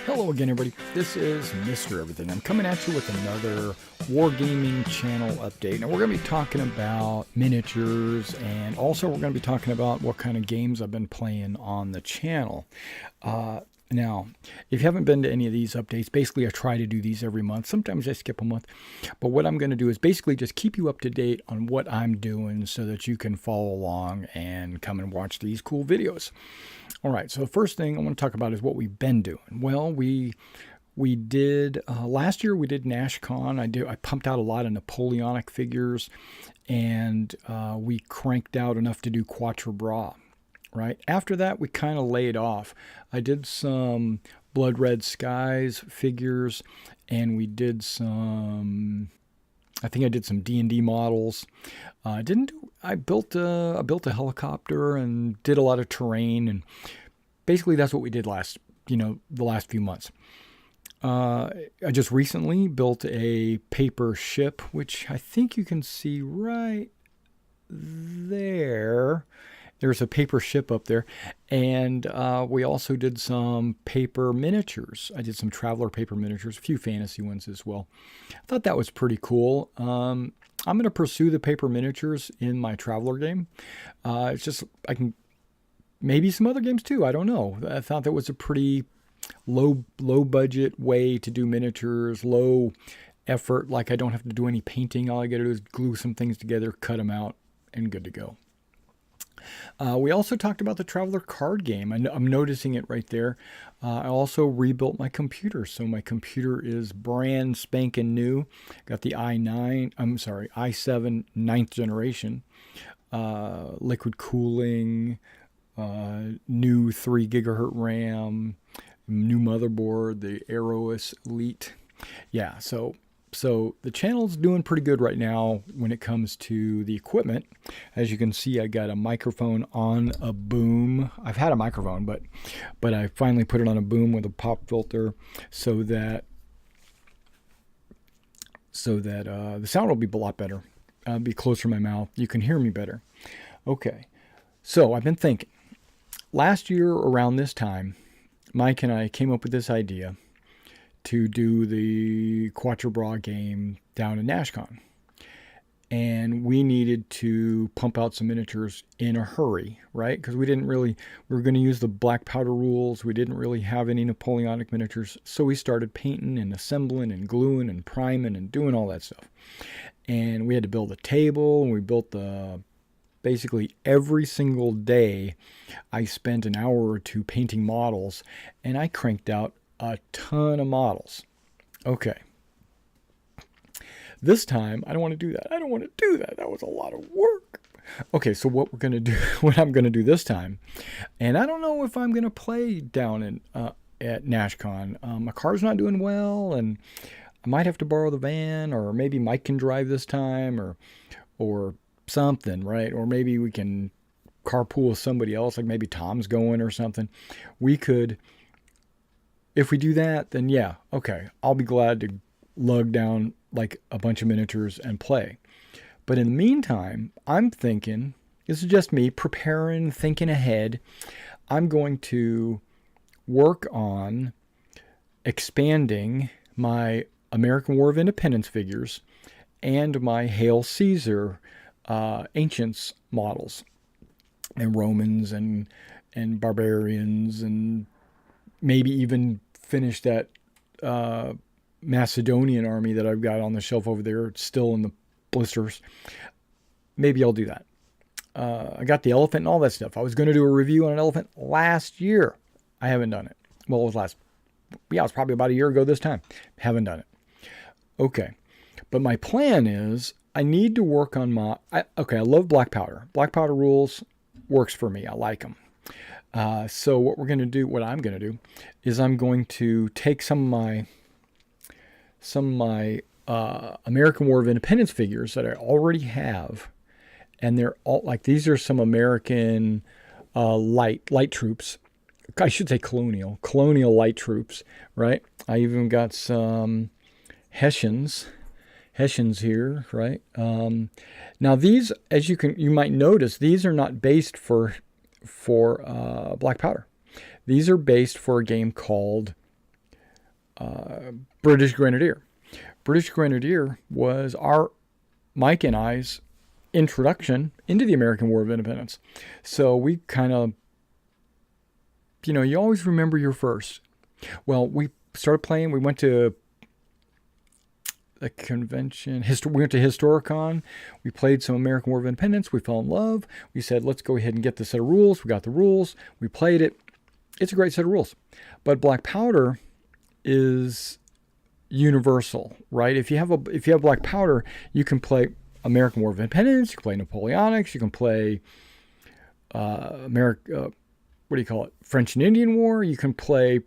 Hello again, everybody. This is Mr. Everything. I'm coming at you with another Wargaming channel update. Now, we're going to be talking about miniatures, and also we're going to be talking about what kind of games I've been playing on the channel. Now, if you haven't been to any of these updates, basically I try to do these every month. Sometimes I skip a month. But what I'm going to do is basically just keep you up to date on what I'm doing so that you can follow along and come and watch these cool videos. All right, so the first thing I want to talk about is what we've been doing. Well, we did, last year we did NashCon. I pumped out a lot of Napoleonic figures, and we cranked out enough to do Quatre Bras. Right after that, we kind of laid off. I did some Blood Red Skies figures, and we did some. I think I did some D&D models. I built a helicopter and did a lot of terrain, and basically that's what we did the last few months. I just recently built a paper ship, which I think you can see right there. There's a paper ship up there. And we also did some paper miniatures. I did some Traveler paper miniatures, a few fantasy ones as well. I thought that was pretty cool. I'm going to pursue the paper miniatures in my Traveler game. It's just, I can, maybe some other games too. I don't know. I thought that was a pretty low budget way to do miniatures, low effort. Like I don't have to do any painting. All I got to do is glue some things together, cut them out, and good to go. We also talked about the Traveler card game. I'm noticing it right there. I also rebuilt my computer. So my computer is brand spanking new. Got the i7 9th generation. Liquid cooling, new 3 gigahertz RAM, new motherboard, the Aerois Elite. Yeah, so the channel's doing pretty good right now when it comes to the equipment. As you can see, I got a microphone on a boom. I've had a microphone, but I finally put it on a boom with a pop filter so that the sound will be a lot better. Be closer to my mouth. You can hear me better. Okay, so I've been thinking. Last year around this time, Mike and I came up with this idea to do the Quatre Bras game down in NashCon. And we needed to pump out some miniatures in a hurry, right? Because we were going to use the black powder rules. We didn't really have any Napoleonic miniatures. So we started painting and assembling and gluing and priming and doing all that stuff. And we had to build a table, and we built basically every single day. I spent an hour or two painting models, and I cranked out a ton of models. Okay. This time, I don't want to do that. That was a lot of work. Okay, so what I'm going to do this time, and I don't know if I'm going to play down at NashCon. My car's not doing well, and I might have to borrow the van, or maybe Mike can drive this time, or something, right? Or maybe we can carpool with somebody else, like maybe Tom's going or something. We could. If we do that, then yeah, okay, I'll be glad to lug down like a bunch of miniatures and play. But in the meantime, I'm thinking, this is just me preparing, thinking ahead. I'm going to work on expanding my American War of Independence figures and my Hail Caesar Ancients models, and Romans and barbarians, and maybe even finish that Macedonian army that I've got on the shelf over there. It's still in the blisters. Maybe I'll do that. I got the elephant and all that stuff. I was going to do a review on an elephant last year. I haven't done it. Well, it was probably about a year ago this time. Haven't done it. Okay. But my plan is I need to work on I love black powder. Black powder rules works for me. I like them. So what I'm going to do is I'm going to take some of my American War of Independence figures that I already have, and they're all like, these are some American light troops. I should say colonial light troops, right? I even got some Hessians here, right? Now these, as you might notice, these are not based for black powder. These are based for a game called British Grenadier. British Grenadier was Mike and I's introduction into the American War of Independence. So we kind of, you always remember your first. Well, we started playing. We went to a convention. We went to Historicon. We played some American War of Independence. We fell in love. We said, let's go ahead and get the set of rules. We got the rules. We played it. It's a great set of rules. But Black Powder is universal, right? If you have Black Powder, you can play American War of Independence. You can play Napoleonics. You can play French and Indian War. You can play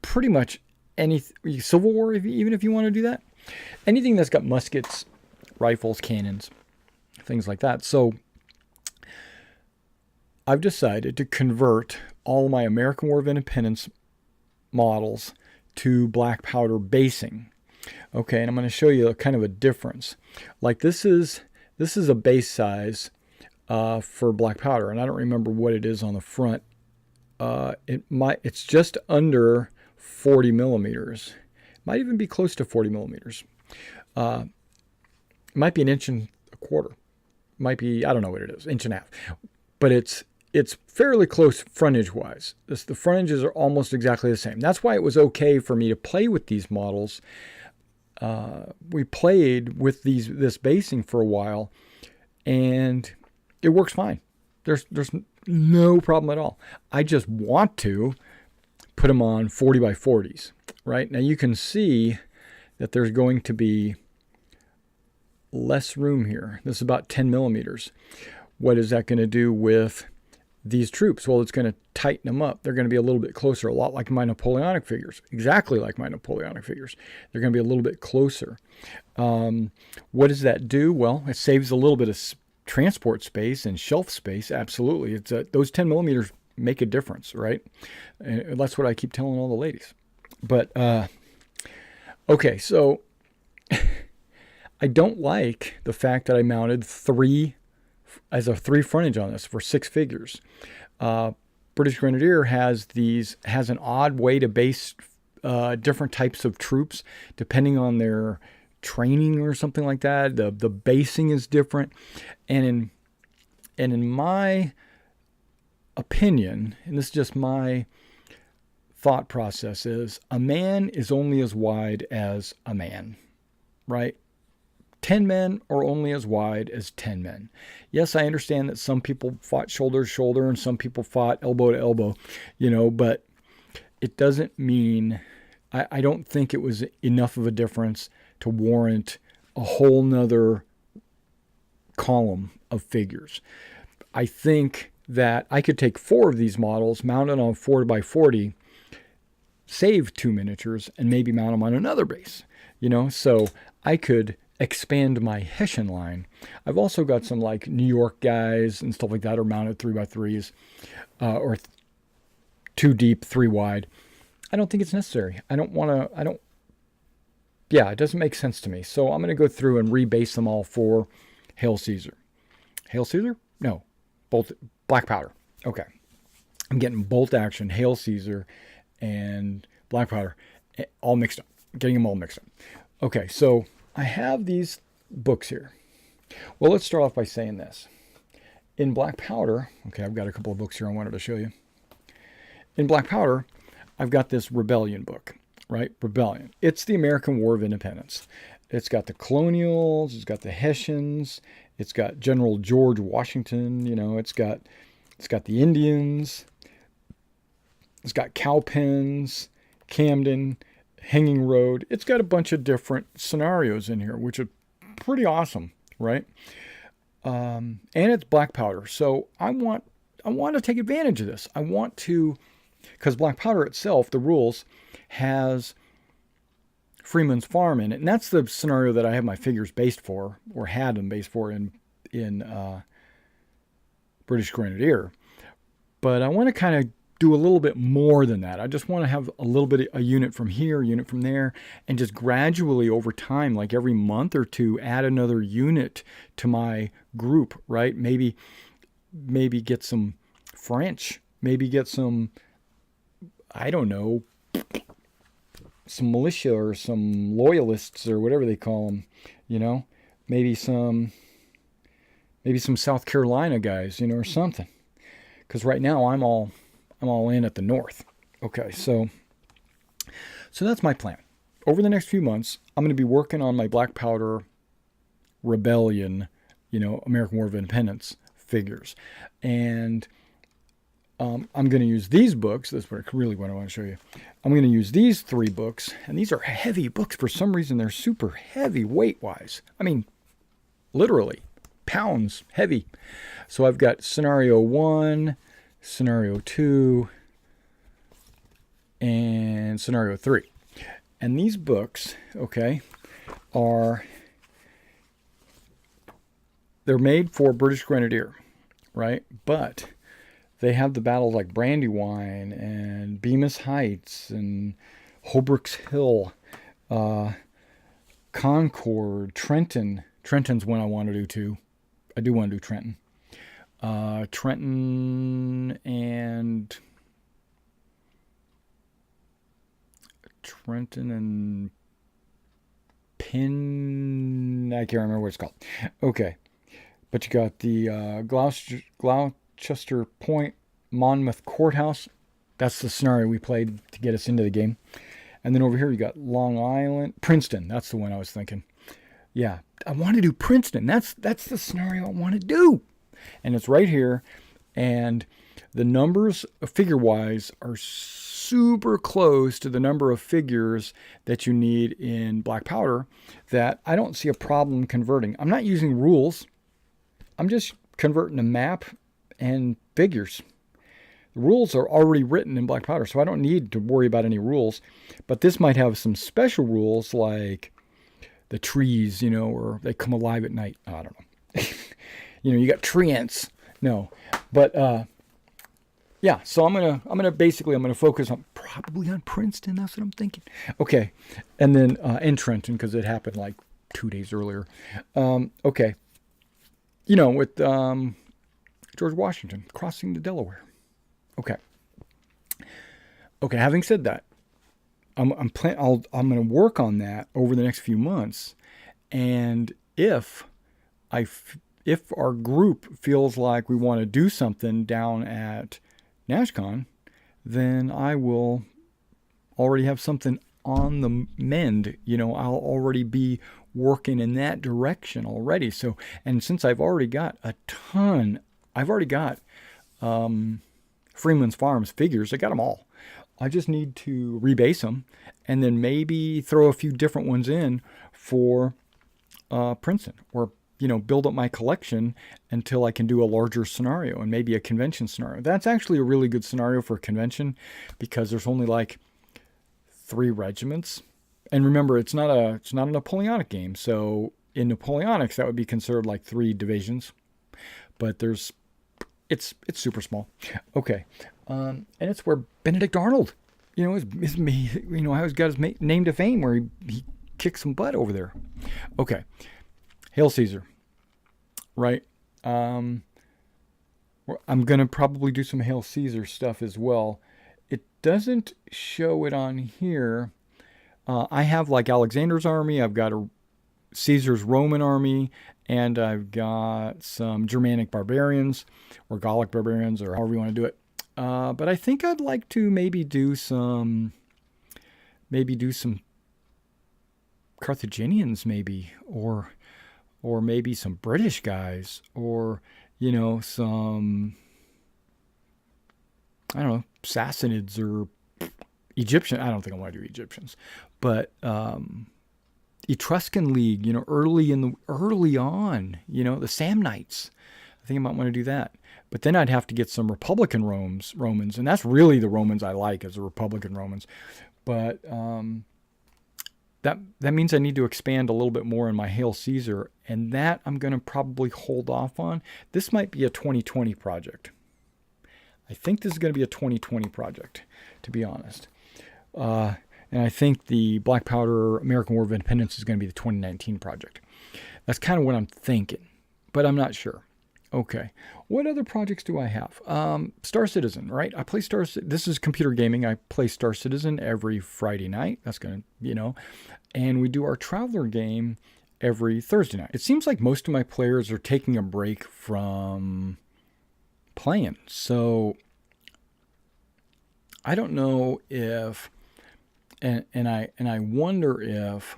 pretty much any Civil War, even if you want to do that. Anything that's got muskets, rifles, cannons, things like that. So I've decided to convert all my American War of Independence models to Black Powder basing. Okay, and I'm going to show you kind of a difference. Like this is a base size for Black Powder, and I don't remember what it is on the front. It's just under 40 millimeters. Might even be close to 40 millimeters. It might be an inch and a quarter. Might be, I don't know what it is, inch and a half. But it's fairly close frontage wise. The frontages are almost exactly the same. That's why it was okay for me to play with these models. We played with this basing for a while, and it works fine. There's no problem at all. I just want to put them on 40 by 40s, right? Now you can see that there's going to be less room here. This is about 10 millimeters. What is that going to do with these troops? Well, it's going to tighten them up. They're going to be a little bit closer, a lot like my Napoleonic figures, exactly like my Napoleonic figures. They're going to be a little bit closer. What does that do? Well, it saves a little bit of transport space and shelf space. Absolutely. It's those 10 millimeters make a difference, right? And that's what I keep telling all the ladies. But, okay, so I don't like the fact that I mounted 3 frontage on this for 6 figures. British Grenadier has an odd way to base different types of troops depending on their training or something like that. The basing is different, and in my opinion, and this is just my thought process, is a man is only as wide as a man, right? 10 men are only as wide as 10 men. Yes, I understand that some people fought shoulder to shoulder and some people fought elbow to elbow, but it doesn't mean, I don't think it was enough of a difference to warrant a whole nother column of figures. I think that I could take 4 of these models, mount it on 40 by 40, save 2 miniatures, and maybe mount them on another base, so I could expand my Hessian line. I've also got some like New York guys and stuff like that are mounted 3x3s, or 2 deep, 3 wide. I don't think it's necessary. It doesn't make sense to me. So I'm going to go through and rebase them all for Hail Caesar. Hail Caesar? No. Black Powder. Okay. I'm getting Bolt Action, Hail Caesar, and Black Powder all mixed up. Getting them all mixed up. Okay, so I have these books here. Well, let's start off by saying this. In Black Powder, okay, I've got a couple of books here I wanted to show you. In Black Powder, I've got this Rebellion book, right? Rebellion. It's the American War of Independence. It's got the Colonials, it's got the Hessians, it's got General George Washington, it's got the Indians, it's got Cowpens, Camden, Hanging Road. It's got a bunch of different scenarios in here, which are pretty awesome, right? And it's Black Powder. So I want to take advantage of this. I want to, because Black Powder itself, the rules, has Freeman's Farm in it. And that's the scenario that I have my figures based for, or had them based for in British Grenadier. But I want to kind of do a little bit more than that. I just want to have a little bit, a unit from here, a unit from there, and just gradually over time, like every month or two, add another unit to my group, right? Maybe get some French, maybe get some, I don't know, some militia or some loyalists or whatever they call them, you know, maybe some South Carolina guys, you know, or something. Because right now I'm all in at the north. Okay, so that's my plan. Over the next few months, I'm going to be working on my Black Powder Rebellion, you know, American War of Independence figures, and I'm going to use these books. That's really what I want to show you. I'm going to use these 3 books, and these are heavy books. For some reason, they're super heavy weight-wise. I mean, literally, pounds heavy. So I've got Scenario 1, Scenario 2, and Scenario 3. And these books, okay, they're made for British Grenadier, right? But they have the battles like Brandywine and Bemis Heights and Holbrook's Hill, Concord, Trenton. Trenton's one I want to do too. I do want to do Trenton. Trenton and Penn. I can't remember what it's called. Okay. But you got the Gloucester Point, Monmouth Courthouse. That's the scenario we played to get us into the game. And then over here you got Long Island, Princeton. That's the one I was thinking. Yeah, I want to do Princeton. That's the scenario I want to do. And it's right here. And the numbers, figure-wise, are super close to the number of figures that you need in Black Powder that I don't see a problem converting. I'm not using rules. I'm just converting a map and figures. The rules are already written in Black Powder, so I don't need to worry about any rules. But this might have some special rules like the trees, you know, or they come alive at night. I don't know. You know, you got treants. No. But yeah, so I'm gonna focus on probably on Princeton. That's what I'm thinking. Okay. And then in Trenton, because it happened like 2 days earlier. Okay. You know, with George Washington crossing the Delaware. Okay. Having said that, I'm going to work on that over the next few months, and if our group feels like we want to do something down at NashCon, then I will already have something on the mend. You know, I'll already be working in that direction already. So, and since I've already got Freeman's Farms figures. I got them all. I just need to rebase them and then maybe throw a few different ones in for Princeton, or, you know, build up my collection until I can do a larger scenario and maybe a convention scenario. That's actually a really good scenario for a convention because there's only like 3 regiments. And remember, it's not a Napoleonic game. So in Napoleonics, that would be considered like 3 divisions. But it's super small. Okay. And it's where Benedict Arnold, you know, has got his name to fame, where he kicked some butt over there. Okay. Hail Caesar. Right. I'm going to probably do some Hail Caesar stuff as well. It doesn't show it on here. I have like Alexander's army. I've got Caesar's Roman army, and I've got some Germanic barbarians or Gallic barbarians, or however you want to do it. But I think I'd like to maybe do some Carthaginians, maybe, or maybe some British guys, or, you know, some, I don't know, Sassanids or Egyptian. I don't think I want to do Egyptians, but Etruscan League, you know, early on, you know, the Samnites. I think I might want to do that. But then I'd have to get some Republican Romans, and that's really the Romans I like, as the Republican Romans. But that means I need to expand a little bit more in my Hail Caesar, and that I'm going to probably hold off on. This might be a 2020 project. I think this is going to be a 2020 project, to be honest. And I think the Black Powder American War of Independence is going to be the 2019 project. That's kind of what I'm thinking, but I'm not sure. Okay. What other projects do I have? Star Citizen, right? I play This is computer gaming. I play Star Citizen every Friday night. That's going to. And we do our Traveler game every Thursday night. It seems like most of my players are taking a break from playing. So I don't know if, and I wonder if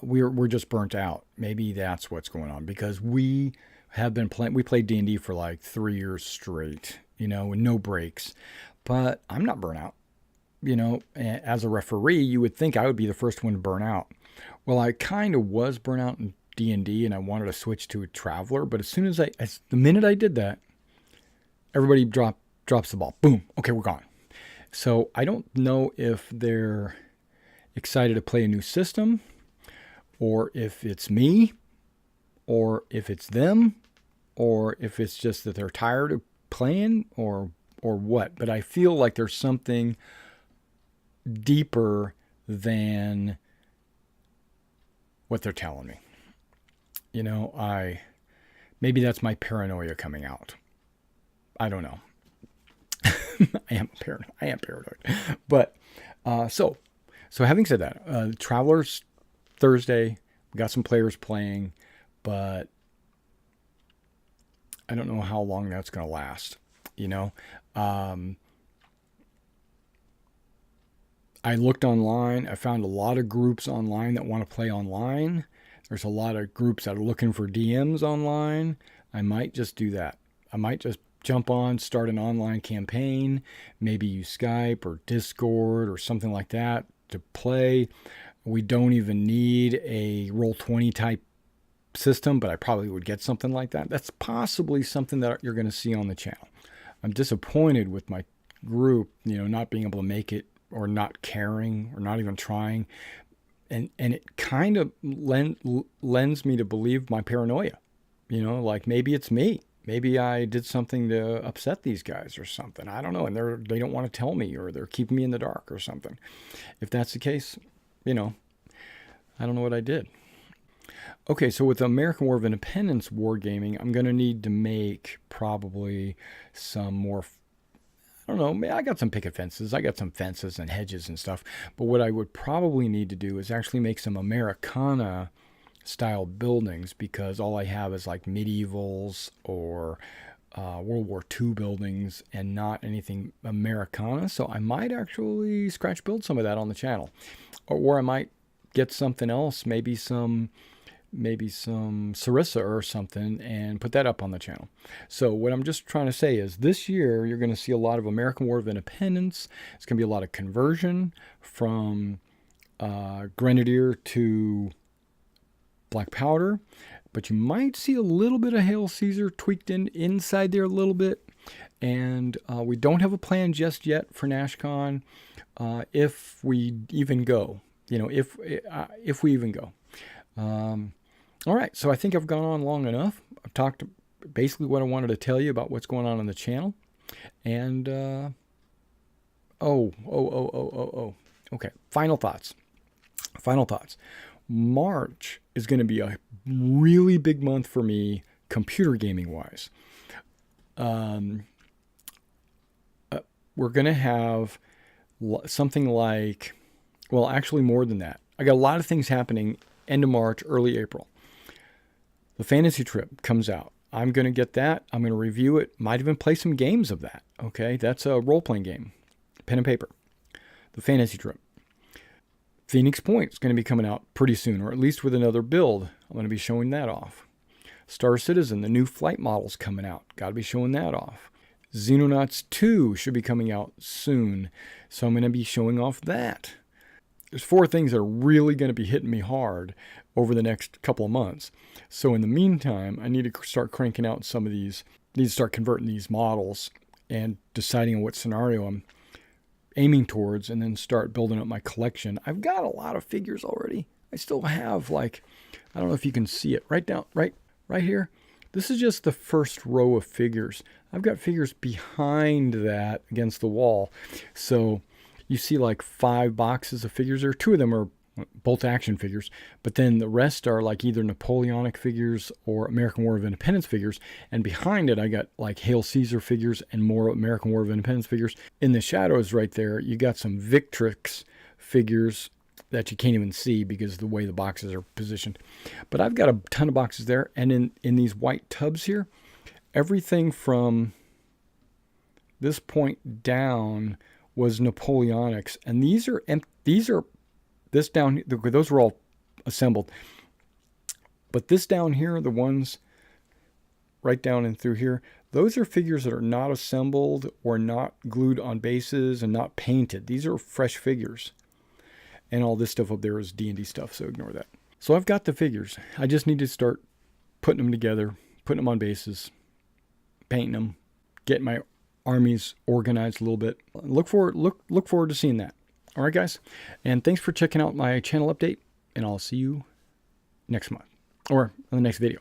we're just burnt out. Maybe that's what's going on because we have been playing. We played D&D for like 3 years straight, with no breaks. But I'm not burnt out. As a referee, you would think I would be the first one to burn out. Well, I kind of was burnt out in D&D, and I wanted to switch to a Traveler. But the minute I did that, everybody drops the ball. Boom. Okay, we're gone. So I don't know if they're excited to play a new system, or if it's me, or if it's them, or if it's just that they're tired of playing, or what. But I feel like there's something deeper than what they're telling me. Maybe that's my paranoia coming out. I don't know. I am paranoid. But so having said that, Travelers Thursday, we got some players playing, but I don't know how long that's going to last. I looked online. I found a lot of groups online that want to play online. There's a lot of groups that are looking for DMs online. I might just do that. I might just jump on, start an online campaign, maybe use Skype or Discord or something like that to play. We don't even need a Roll20 type system, but I probably would get something like that. That's possibly something that you're going to see on the channel. I'm disappointed with my group, not being able to make it, or not caring, or not even trying. And it kind of lends me to believe my paranoia. Like maybe it's me. Maybe I did something to upset these guys or something. I don't know. And they don't want to tell me, or they're keeping me in the dark or something. If that's the case, I don't know what I did. Okay, so with the American War of Independence Wargaming, I'm going to need to make probably some more, I don't know, I got some picket fences. I got some fences and hedges and stuff. But what I would probably need to do is actually make some Americana style buildings, because all I have is like medievals or World War II buildings and not anything Americana. So I might actually scratch build some of that on the channel. Or I might get something else, maybe some Sarissa or something, and put that up on the channel. So what I'm just trying to say is this year you're going to see a lot of American War of Independence. It's going to be a lot of conversion from Grenadier to Black Powder, but you might see a little bit of Hail Caesar tweaked inside there a little bit. And we don't have a plan just yet for NashCon, if we even go. If we even go. All right, so I think I've gone on long enough. I've talked basically what I wanted to tell you about what's going on the channel. And, okay, final thoughts. March is going to be a really big month for me, computer gaming wise. We're going to have something like, well, actually more than that. I got a lot of things happening end of March, early April. The Fantasy Trip comes out. I'm going to get that. I'm going to review it. Might even play some games of that. Okay, that's a role-playing game. Pen and paper. The Fantasy Trip. Phoenix Point is going to be coming out pretty soon, or at least with another build. I'm going to be showing that off. Star Citizen, the new flight model's coming out. Got to be showing that off. Xenonauts 2 should be coming out soon, so I'm going to be showing off that. There's 4 things that are really going to be hitting me hard over the next couple of months. So in the meantime, I need to start cranking out some of these. I need to start converting these models and deciding on what scenario I'm aiming towards, and then start building up my collection. I've got a lot of figures already. I still have, like, I don't know if you can see it right here. This is just the first row of figures. I've got figures behind that against the wall. So you see like 5 boxes of figures there. 2 of them are both action figures, but then the rest are like either Napoleonic figures or American War of Independence figures. And behind it, I got like Hail Caesar figures and more American War of Independence figures. In the shadows right there, you got some Victrix figures that you can't even see because of the way the boxes are positioned. But I've got a ton of boxes there. And in these white tubs here, everything from this point down was Napoleonics. And these are this down, those were all assembled. But this down here, the ones right down and through here, those are figures that are not assembled or not glued on bases and not painted. These are fresh figures. And all this stuff up there is D&D stuff, so ignore that. So I've got the figures. I just need to start putting them together, putting them on bases, painting them, getting my armies organized a little bit. Look forward to seeing that. All right, guys. And thanks for checking out my channel update, and I'll see you next month or in the next video.